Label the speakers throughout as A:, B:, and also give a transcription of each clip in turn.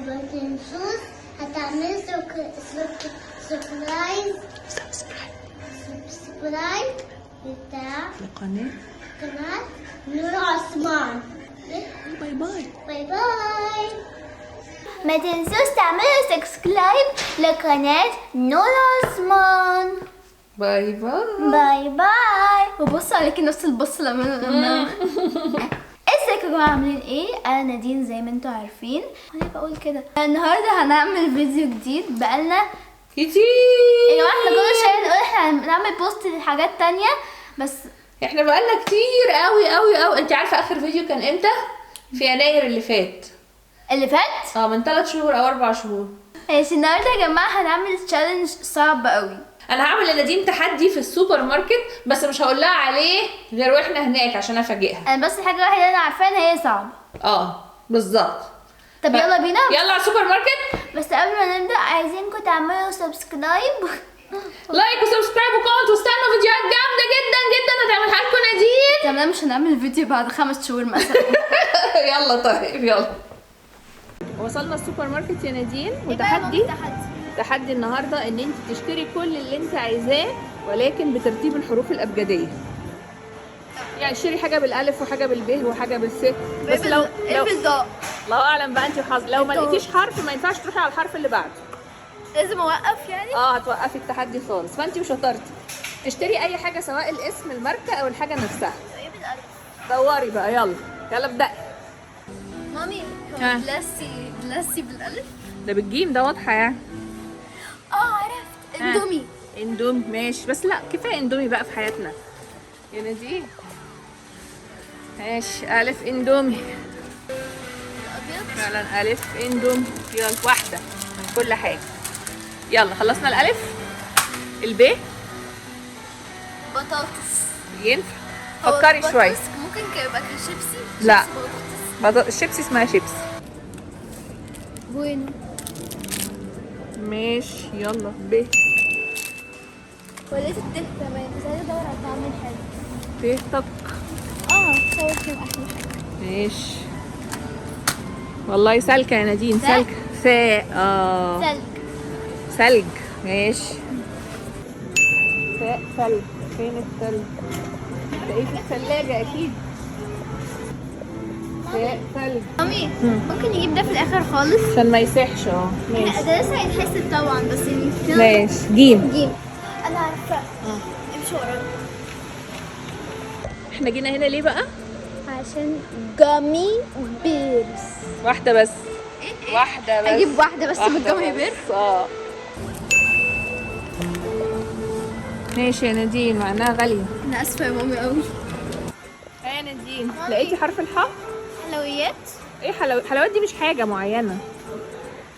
A: ما تنسوش هتعملوا سبسكرايب بتاع قناة نور عثمان.
B: باي باي.
A: باي باي. ما تنسوش تعملوا سبسكرايب لقناة نور عثمان.
B: باي باي.
A: باي باي.
C: وبص عليكي نفس البص لما ازيكم يا جماعه عاملين ايه؟ انا نادين زي ما انتوا عارفين. انا بقول كده النهارده هنعمل فيديو جديد بقالنا
B: كتير
C: يا جماعه. احنا كل شويه نقول احنا هنعمل بوست لحاجات تانية بس
B: احنا بقالنا كتير قوي قوي قوي. انت عارفه اخر فيديو كان امتى؟ في يناير اللي فات.
C: اللي فات
B: من 3 شهور او 4 شهور.
C: ماشي. النهارده يا جماعه هنعمل تشالنج صعب قوي.
B: انا هعمل لنادين تحدي في السوبر ماركت، بس مش هقول لها عليه غير واحنا هناك عشان افاجئها.
C: انا بس الحاجه الوحيده اللي انا عارفاها ان هي صعبه.
B: بالظبط.
C: طب يلا بينا.
B: يلا على السوبر ماركت.
C: بس قبل ما نبدا عايزينكم تعملوا سبسكرايب
B: لايك وسبسكرايب وكومنت، واستنوا فيديوهات جامده جدا جدا هتعملها لكم نادين.
C: تمام. مش هنعمل فيديو بعد 5 شهور مثلا.
B: يلا طيب يلا. وصلنا السوبر ماركت يا نادين، تحدي النهارده ان انت تشتري كل اللي انت عايزاه ولكن بترتيب الحروف الابجديه. يعني تشتري حاجه بالالف وحاجه بالب وحاجه بالس. بس لو الله اعلم بقى انت وحظ، لو ما لقيتيش حرف ما ينفعش تروحي على الحرف اللي بعده.
C: لازم اوقف يعني؟
B: هتوقفي التحدي خالص. فانت وشطارتي اشتري اي حاجه سواء الاسم الماركه او الحاجه نفسها.
C: ايه بالالف؟
B: دوري بقى. يلا ابدأي.
C: مامي
B: ها.
C: هو بلاسي بالالف؟
B: ده بالجيم، ده واضحه يعني.
C: عرفت. اندومي.
B: اندومي ماشي، بس لا كفايه اندومي بقى في حياتنا يا نادين. ماشي الف اندومي.
C: الابيض.
B: فعلا الف اندومي. يلا واحده من كل حاجه. يلا خلصنا الالف. الب
C: بطاطس.
B: ينفع. فكري شويه.
C: ممكن يبقى شيبسي.
B: لا.
C: بطاطس.
B: الشيبسي اسمها شيبسي.
C: بوينو.
B: ماشي يلا ب.
C: ولقيت الته كمان بس عايزه ادور على الطعم الحلو.
B: طق.
C: صور كام احلى حاجه.
B: ماشي والله سالكه يا نادين. سالكه.
C: ثلج.
B: ثلج. ماشي. ثلج. فين الثلج؟ تلاقيه في الثلاجة أكيد. ثلج.
C: مامي ممكن نجيب ده في الاخر خالص
B: عشان ما يسيحش. ماشي.
C: ده لسه هيتحسب طبعا بس يعني
B: ماشي. جيم.
C: انا عارفه. امشي ورايا.
B: احنا جينا هنا ليه بقى؟
C: عشان جامي بيرز.
B: واحدة بس. واحدة بس.
C: اجيب واحده بس من جامي بير.
B: ماشي يا نادين، معناها غالية.
C: انا اسفه يا مامي قوي.
B: يا نادين لقيتي حرف الحاء؟
C: حلويات.
B: ايه حلويات دي مش حاجة معينة.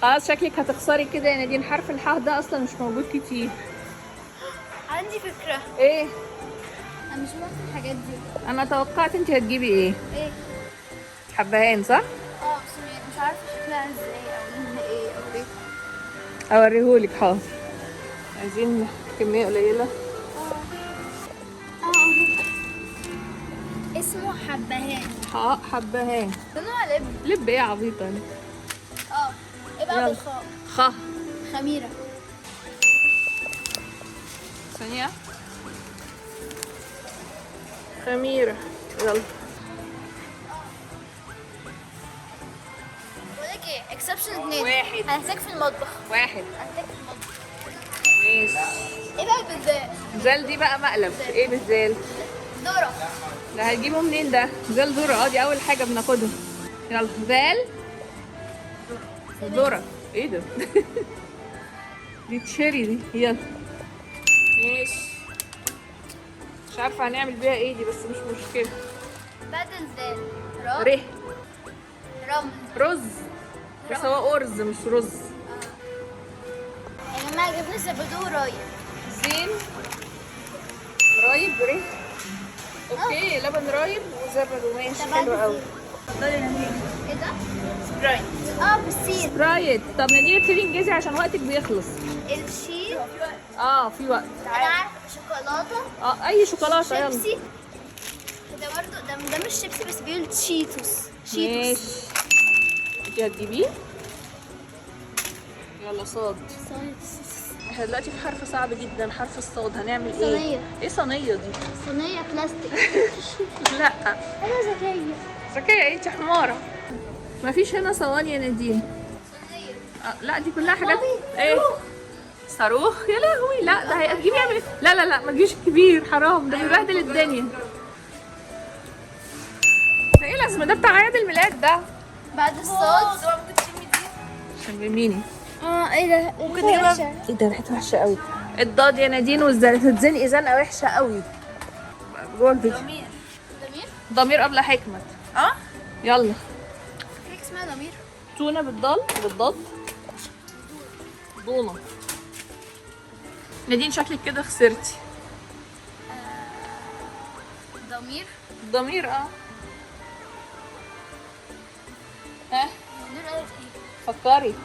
B: خلاص شكلك هتخسري كده يا نادين. حرف الحاء ده اصلا مش موجود كتير.
C: عندي فكره.
B: ايه؟
C: انا مش بعرف الحاجات دي.
B: انا توقعت انت هتجيبي ايه؟
C: ايه؟
B: حبهان صح؟
C: بس مش عارفه شكلها ازاي او لونها ايه او ايه.
B: اوريهولك حاضر. عايزين كمية قليلة.
C: اسمه حبهان.
B: حبهان.
C: لونه لب.
B: لب ايه يا عبيطة انت؟
C: ايه بقى بالخاء؟ خميرة.
B: ثانية. خميرة. يلا.
C: بقولك ايه؟ اكسبشن 2.
B: واحد.
C: هنحتاج في المطبخ.
B: واحد.
C: هنحتاج في المطبخ.
B: ماشي.
C: ايه بقى البزال؟
B: زال دي بقى مقلب. ايه بالزال؟
C: ذرة.
B: ده هتجيبه منين ده؟ زال ذرة. دي أول حاجة بناخدها. يلا زال ذرة. ايه ده؟ دي تشيري دي. يلا. ماشي. مش عارفة هنعمل بيها ايه دي بس مش مشكلة.
C: بدل ذال.
B: ره.
C: رمل.
B: رز. بس هو أرز مش رز.
C: يا جماعة جبنا زبادو رايب.
B: زين. رايب ره. اوكي لبن رايب وزبادو. ماشي حلو قوي. اتفضلي يا نادين.
C: ايه ده؟ سبرايت. بالسين.
B: سبرايت. طب نادين ابتدي انجزي عشان وقتك بيخلص.
C: الشين.
B: في وقت.
C: انا عارفة شوكولاتة.
B: اي شوكولاتة. يلا.
C: شيبسي. ده برضو ده مش شيبسي بس بيقول تشيتوس.
B: ماشي. انت هتجيبيه؟ يلا صاد. احنا دلوقتي في حرف صعب جدا، حرف الصاد. هنعمل ايه؟
A: صينية.
B: ايه صينية دي؟
A: صينية بلاستيك.
B: لا
A: أنا ذكية.
B: ذكية ايه انت حمارة. مفيش هنا صواني يا نادين.
A: صينية.
B: لا دي كلها حاجات.
A: مامي،
B: ايه؟ صاروخ يا لهوي. لا ده هيجيب يعمل إيه؟ لا لا لا ما تجيش الكبير، حرام ده بيبهدل الدنيا. ده ايه لازمه؟ ده بتاع عيد الميلاد ده.
C: بعد الصوت
B: شمميني.
C: ايه ده؟ ممكن
B: ايه ده ريحته وحشه قوي. الضاد يا نادين والزال تتزنقي زنقه وحشه قوي. جوه الفيديو.
C: ضمير.
B: ضمير قبل حكمت. يلا.
C: هيك اسمها ضمير.
B: تونه بالضاد. ضونه. نادين شكلك كده خسرتي.
C: ضمير.
B: ضمير ها
C: ضمير قالت ايه؟
B: فكري.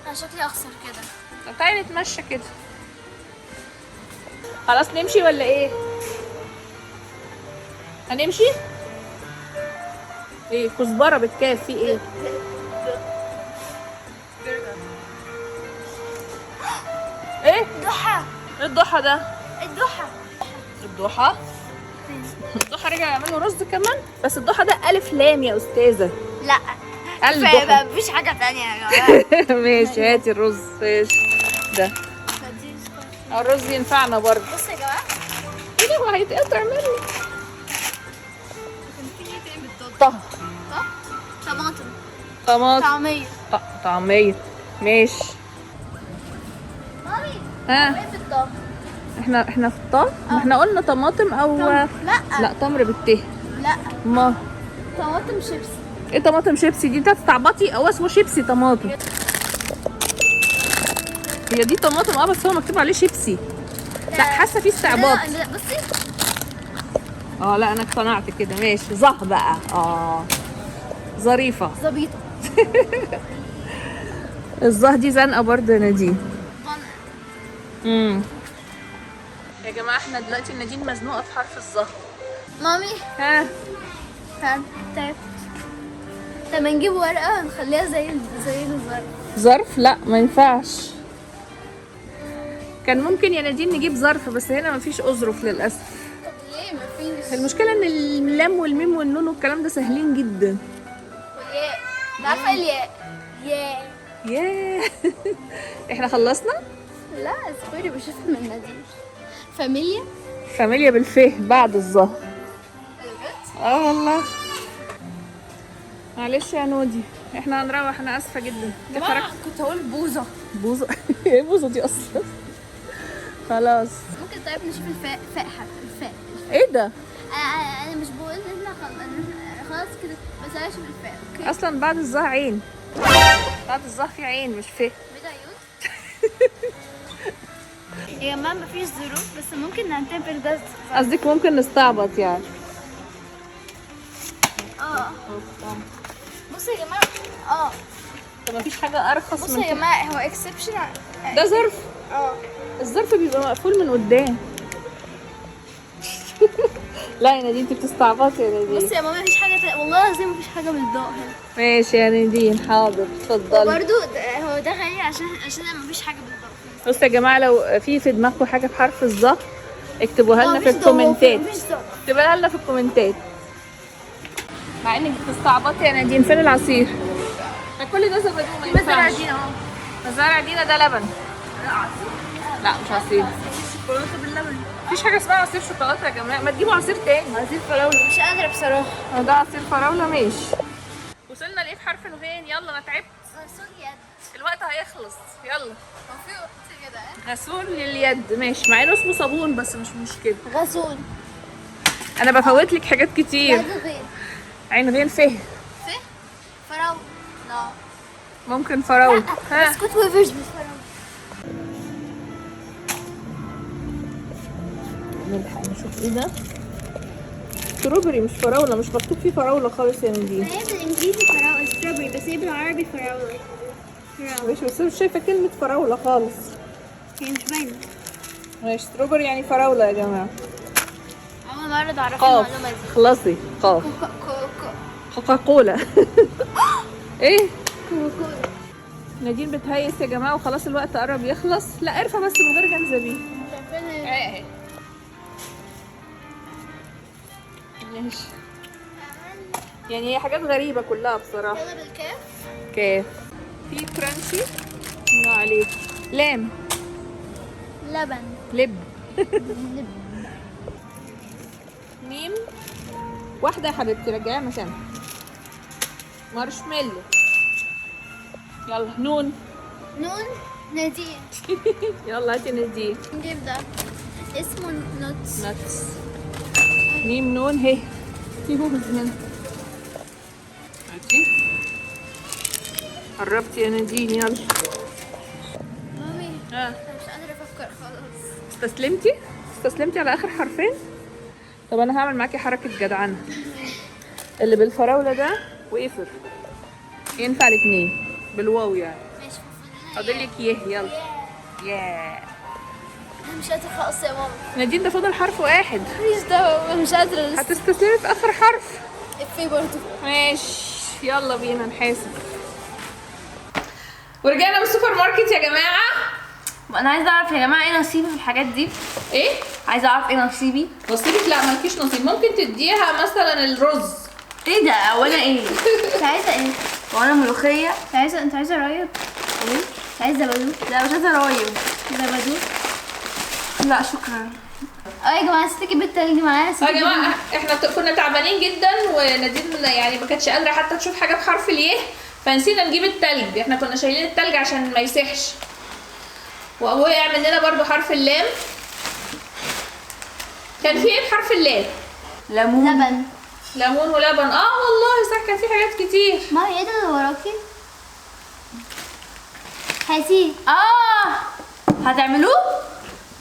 C: انا شكلي اخسر كده.
B: طب تعالي نتمشى كده. خلاص نمشي ولا ايه؟ هنمشي؟ ايه كزبرة بالكاف في ايه؟ ايه؟
C: ضحى.
B: ايه الضحى ده؟
C: الضحى.
B: الضحى؟ الضحى رجع يعملوا رز كمان؟ بس الضحى ده ألف لام يا أستاذة.
C: لا
B: الضحى.
C: مفيش حاجة تانية يا جماعة.
B: ماشي هاتي الرز. ماشي ده الرز ينفعنا برضه.
C: بصوا يا جماعة،
B: ايه هو هيتقطع مني.
C: في ايه تاني بالضبط؟
B: طه.
C: طماطم.
B: طماطم.
C: طعمية.
B: طعمية. ماشي.
C: مامي
B: ها
C: ايه بالضبط؟
B: احنا في الطه. احنا قلنا طماطم او لا تمر بالته.
C: لا
B: ما
C: طماطم شيبسي.
B: ايه طماطم شيبسي دي؟ انت هتستعبطي او اسمه شيبسي طماطم. هي دي طماطم بس هو مكتوب عليه شيبسي. لا حاسه في استعباط.
C: لا بصي.
B: لا انا اقتنعت كده. ماشي بقى. ظريفه.
C: زبيطة.
B: الظه دي زنقه برضه يا نادين. يا جماعه احنا دلوقتي نادين مزنوقه في حرف الظه.
C: مامي
B: ها
C: تعبت. طب نجيب ورقة ونخليها زي الظرف.
B: ظرف؟ لا ما ينفعش. كان ممكن يا نادين نجيب ظرف بس هنا مفيش اظرف للاسف.
C: طب ليه مفيش؟
B: المشكله ان اللام والميم والنون والكلام ده سهلين جدا.
C: والياء. عارفة الياء؟ ياء.
B: ياه. احنا خلصنا.
C: لا اصبري بشوفها من نادين. فاميليا.
B: فاميليا بالفه بعد الظه. والله معلش يا نودي احنا هنروح. انا اسفه جدا.
C: كنت هقول بوظة.
B: بوظه. ايه بوظه دي اصلا؟ خلاص.
C: ممكن طيب نشوف الفاء. الفاء.
B: ايه ده؟
C: انا مش بقول ان احنا خلاص كده، بس انا اشوف الفاء. اوكي.
B: اصلا بعد الظه عين. بعد الظه في عين مش فه.
C: بدا يوت. يا جماعة مفيش ظروف بس ممكن نعتبر ده.
B: قصدك ممكن نستعبط يعني.
C: بصوا يا جماعة.
B: طب مفيش حاجه ارخص
C: بصوا
B: من
C: يا
B: كده.
C: جماعة هو اكسبشن.
B: ده ظرف. الظرف بيبقى مقفول من قدام. لا يا نادين انت بتستعبطي يا نادين.
C: بصي يا ماما مفيش حاجة والله العظيم مفيش حاجة بالضاء هنا.
B: ماشي يا نادين حاضر اتفضلي.
C: وبرده هو ده غالي عشان مفيش حاجة بالضاء.
B: بصوا يا جماعه لو في دماغكم حاجه بحرف الظه اكتبوها لنا في
C: مفيش ضوء،
B: الكومنتات.
C: مفيش ضوء.
B: اكتبوها لنا في الكومنتات. مع انك بتستعبطي يا نادين. فين العصير؟ ده كل ده زبادو ما ينفعش.
C: مزارع دينا اهو.
B: مزارع دينا ده لبن. لا مش عصير.
C: شوكولاتة باللبن.
B: مفيش حاجه اسمها عصير شوكولاته يا جماعه. ما تجيبوا عصير تاني.
C: عصير فراولة. مش قادرة بصراحة.
B: ده عصير فراوله. ماشي وصلنا لايه في حرف نوفين؟ يلا انا تعبت.
C: غسول يد.
B: الوقت هيخلص. يلا
C: هو في وقت كده
B: غسول لليد. ماشي مع انه اسمه صابون بس مش مشكله.
C: غسول.
B: انا بفوت لك حاجات كتير.
C: بعد غير.
B: عين غين فه.
C: فراولة. لا.
B: ممكن فراوله. ها
C: بسكوت ويفرز بالفراولة.
B: نلحق نشوف ايه ده. ستروبري مش فراوله. مش مكتوب فيه فراوله خالص يا نادين.
C: هي بالانجليزي فراولة ستروبري بس هي بالعربي فراولة.
B: مش بس مش شايفه كلمه فراوله خالص.
C: هي مش باينة.
B: مش ستروبري يعني فراوله يا جماعه.
C: أول مرة تعرفي
B: قاف.
C: المعلومة دي.
B: خلصي قاف.
C: كوكا.
B: كوكا كولا. ايه
C: كوكا.
B: نادين بتهيس يا جماعه وخلاص الوقت قرب يخلص. لا ارفع بس من غير جنزبيل. اهي ماشي. يعني هي حاجات غريبه كلها بصراحه.
A: يلا بالكاف.
B: كاف. في كرانشي. الله عليك. لام.
A: لبن.
B: لب. ميم. واحده يا حبيبتي رجعيها مكانها. مارشميلو. يلا نون.
A: نون. نادين.
B: يلا هاتي نادين.
A: نجيب ده اسمه نوتس.
B: نتس. ميم نون هي. في موز هنا. هاتي. قربتي يا نادين يلا.
A: مامي
B: ها.
A: انا مش قادرة افكر خلاص.
B: استسلمتي على اخر حرفين. طب انا هعمل معاكي حركه جدعنه. اللي بالفراوله ده وقفر. ينفع الاثنين بالواو يعني.
A: ماشي.
B: فاضلك يه يلا. ياه.
A: انا مش قادرة خلاص يا ماما.
B: نادين ده فاضل حرف واحد.
A: ماليش دعوة مش قادرة لسه.
B: هتستسلمي في اخر حرف.
A: افي برضه.
B: ماشي يلا بينا نحاسب. ورجعنا من السوبر ماركت يا جماعه.
C: انا عايزه اعرف يا جماعه ايه نصيبي في الحاجات دي.
B: ايه
C: عايزه اعرف ايه نصيبي.
B: نصيبك؟ لا مالكيش نصيب. ممكن تديها مثلا الرز.
C: ايه ده وانا ايه؟
A: انت عايزة ايه؟
C: وانا ملوخيه.
A: انت عايزة رايب؟
C: ايه؟
A: انت عايزة زبادو؟
C: لا مش عايزه رايب.
A: زبادو؟
C: لا شكرا.
A: يا جماعة نسيت اجيب التلج معايا.
B: يا جماعه احنا كنا تعبانين جدا ونادين يعني ما كانتش قادره حتى تشوف حاجه بحرف اليه فنسينا نجيب التلج. احنا كنا شايلين التلج عشان ما يسيحش. وقع مننا برضو حرف اللام. كان في ايه بحرف اللام؟
C: ليمون.
A: لبن.
B: ليمون ولبن. والله صح كان في حاجات كتير.
A: مامي ايه ده اللي وراكي؟ هاتيه.
C: هتعملوه؟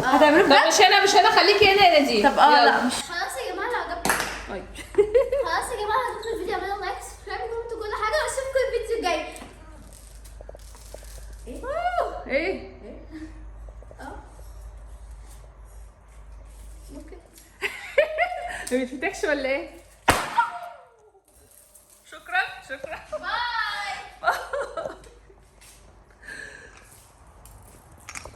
C: هتعملوه
B: طب
C: بجد؟
B: مش انا خليكي هنا يا نادين.
C: طب
B: يلا.
C: لا مش
A: خلاص يا جماعة لو عجبكم.
B: طيب.
A: خلاص يا جماعة لو عجبكم الفيديو اعملوا لايك سبسكرايب كومنت كل حاجة واشوفكم الفيديو الجاي.
B: ايه
A: ممكن.
B: ما بيتفتحش ولا ايه؟ شكرا.
A: باي.